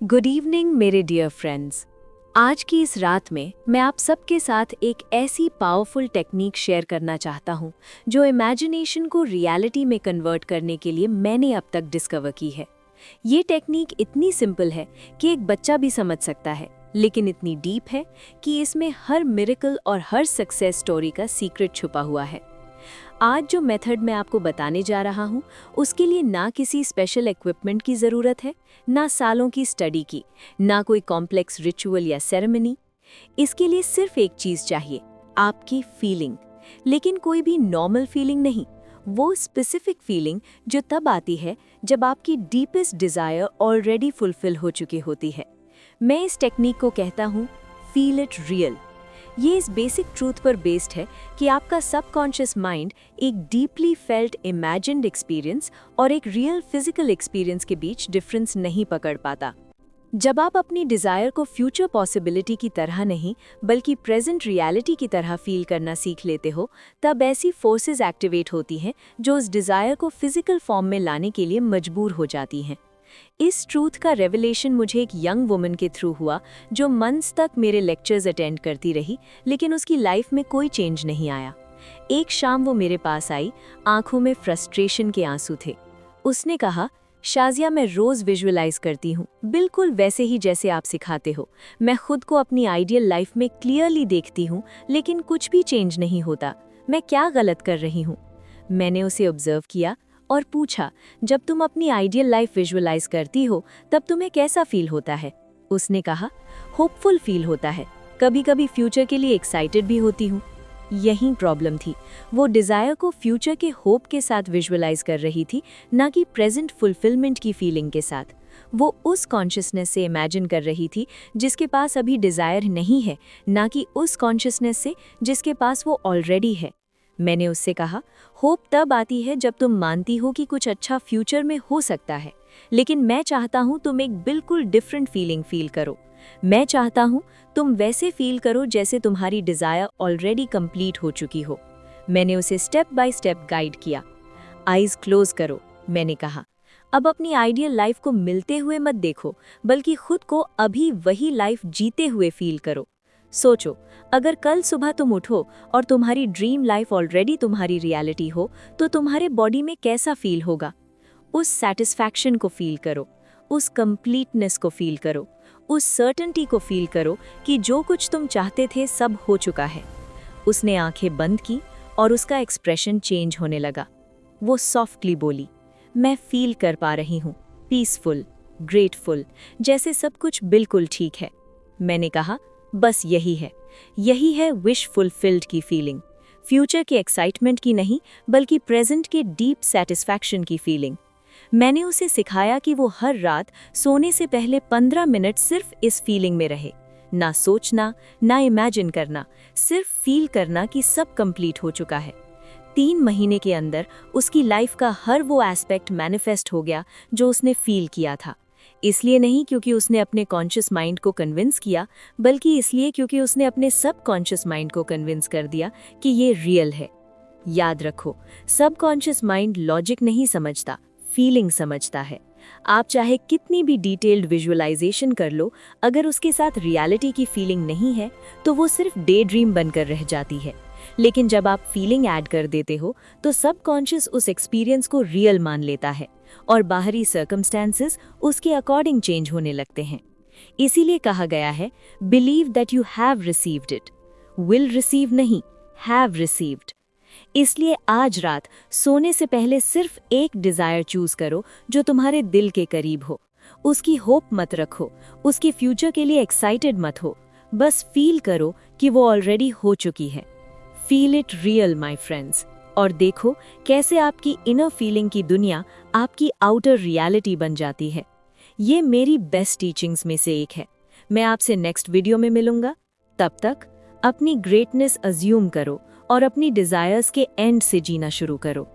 Good evening मेरे dear friends. आज की इस रात में मैं आप सबके साथ एक ऐसी पावरफुल टेक्निक शेयर करना चाहता हूं जो इमेजिनेशन को रियलिटी में कन्वर्ट करने के लिए मैंने अब तक डिस्कवर की है। ये टेक्निक इतनी सिंपल है कि एक बच्चा भी समझ सकता है, लेकिन इतनी डीप है कि इसमें हर मिरेकल और हर सक्सेस स्टोरी का सीक्रेट छुपा हुआ है। आज जो मेथड मैं आपको बताने जा रहा हूँ उसके लिए ना किसी स्पेशल इक्विपमेंट की ज़रूरत है, ना सालों की स्टडी की, ना कोई कॉम्प्लेक्स रिचुअल या सेरेमनी। इसके लिए सिर्फ एक चीज़ चाहिए, आपकी फीलिंग। लेकिन कोई भी नॉर्मल फीलिंग नहीं, वो स्पेसिफिक फीलिंग जो तब आती है जब आपकी डीपेस्ट डिज़ायर ऑलरेडी फुलफिल हो चुकी होती है। मैं इस टेक्निक को कहता हूँ फील इट रियल। ये इस बेसिक ट्रूथ पर बेस्ड है कि आपका सबकॉन्शियस माइंड एक डीपली फेल्ट इमेजिन्ड एक्सपीरियंस और एक रियल फिजिकल एक्सपीरियंस के बीच डिफरेंस नहीं पकड़ पाता। जब आप अपनी डिज़ायर को फ्यूचर पॉसिबिलिटी की तरह नहीं बल्कि प्रेजेंट रियलिटी की तरह फील करना सीख लेते हो, तब ऐसी फोर्सेस एक्टिवेट होती हैं जो उस डिज़ायर को फिजिकल फॉर्म में लाने के लिए मजबूर हो जाती हैं। इस ट्रूथ का रेवलेशन मुझे एक यंग वुमन के थ्रू हुआ जो मंथ्स तक मेरे लेक्चर्स अटेंड करती रही, लेकिन उसकी लाइफ में कोई चेंज नहीं आया। एक शाम वो मेरे पास आई, आंखों में फ्रस्ट्रेशन के आंसू थे। उसने कहा, शाजिया, मैं रोज विजुअलाइज करती हूँ, बिल्कुल वैसे ही जैसे आप सिखाते हो। मैं खुद को अपनी आइडियल लाइफ में क्लियरली देखती हूँ, लेकिन कुछ भी चेंज नहीं होता। मैं क्या गलत कर रही हूँ? मैंने उसे ऑब्जर्व किया और पूछा, जब तुम अपनी आइडियल लाइफ विजुअलाइज करती हो तब तुम्हें कैसा फील होता है? उसने कहा, होपफुल फील होता है, कभी कभी फ्यूचर के लिए एक्साइटेड भी होती हूँ। यही प्रॉब्लम थी, वो डिज़ायर को फ्यूचर के होप के साथ विजुअलाइज कर रही थी, ना कि प्रेजेंट फुलफिलमेंट की फीलिंग के साथ। वो उस कॉन्शियसनेस से इमेजिन कर रही थी जिसके पास अभी डिज़ायर नहीं है, ना कि उस कॉन्शियसनेस से जिसके पास वो ऑलरेडी है। मैंने उससे कहा, होप तब आती है जब तुम मानती हो कि कुछ अच्छा फ्यूचर में हो सकता है, लेकिन मैं चाहता हूँ तुम एक बिल्कुल डिफरेंट फीलिंग फील करो। मैं चाहता हूँ तुम वैसे फील करो जैसे तुम्हारी डिज़ायर ऑलरेडी कंप्लीट हो चुकी हो। मैंने उसे स्टेप बाय स्टेप गाइड किया। आईज क्लोज करो, मैंने कहा। अब अपनी आइडियल लाइफ को मिलते हुए मत देखो, बल्कि खुद को अभी वही लाइफ जीते हुए फील करो। सोचो, अगर कल सुबह तुम उठो और तुम्हारी ड्रीम लाइफ ऑलरेडी तुम्हारी रियलिटी हो, तो तुम्हारे बॉडी में कैसा फील होगा? उस सैटिस्फैक्शन को फील करो, उस कंप्लीटनेस को फील करो, उस सर्टेनिटी को फील करो कि जो कुछ तुम चाहते थे सब हो चुका है। उसने आंखें बंद की और उसका एक्सप्रेशन चेंज होने लगा। वो सॉफ्टली बोली, मैं फील कर पा रही हूँ, पीसफुल, ग्रेटफुल, जैसे सब कुछ बिल्कुल ठीक है। मैंने कहा, बस यही है विश फुलफिल्ड की फीलिंग। फ्यूचर के एक्साइटमेंट की नहीं, बल्कि प्रेजेंट के डीप सेटिस्फैक्शन की फीलिंग। मैंने उसे सिखाया कि वो हर रात सोने से पहले 15 मिनट सिर्फ इस फीलिंग में रहे। ना सोचना, ना इमेजिन करना, सिर्फ फील करना कि सब कंप्लीट हो चुका है। 3 महीने के अंदर उसकी लाइफ का हर वो एस्पेक्ट मैनिफेस्ट हो गया जो उसने फील किया था। इसलिए नहीं क्योंकि उसने अपने कॉन्शियस माइंड को कन्विंस किया, बल्कि इसलिए क्योंकि उसने अपने सब कॉन्शियस माइंड को कन्विंस कर दिया कि ये रियल है। याद रखो, सब कॉन्शियस माइंड लॉजिक नहीं समझता, फीलिंग समझता है। आप चाहे कितनी भी डिटेल्ड विजुअलाइजेशन कर लो, अगर उसके साथ रियलिटी की फीलिंग नहीं है तो वो सिर्फ डे ड्रीम बनकर रह जाती है। लेकिन जब आप फीलिंग ऐड कर देते हो तो सबकॉन्शियस उस एक्सपीरियंस को रियल मान लेता है और बाहरी सर्कमस्टेंसेस उसके अकॉर्डिंग चेंज होने लगते हैं। इसीलिए कहा गया है, believe that you have received it, will receive नहीं, हैव रिसीव्ड। इसलिए आज रात सोने से पहले सिर्फ एक डिजायर चूज करो जो तुम्हारे दिल के करीब हो। उसकी होप मत रखो, उसके फ्यूचर के लिए एक्साइटेड मत हो, बस फील करो कि वो ऑलरेडी हो चुकी है। Feel it real my friends, और देखो कैसे आपकी इनर फीलिंग की दुनिया आपकी आउटर रियलिटी बन जाती है। ये मेरी बेस्ट टीचिंग्स में से एक है। मैं आपसे नेक्स्ट वीडियो में मिलूंगा। तब तक अपनी ग्रेटनेस अज्यूम करो और अपनी डिजायर्स के एंड से जीना शुरू करो।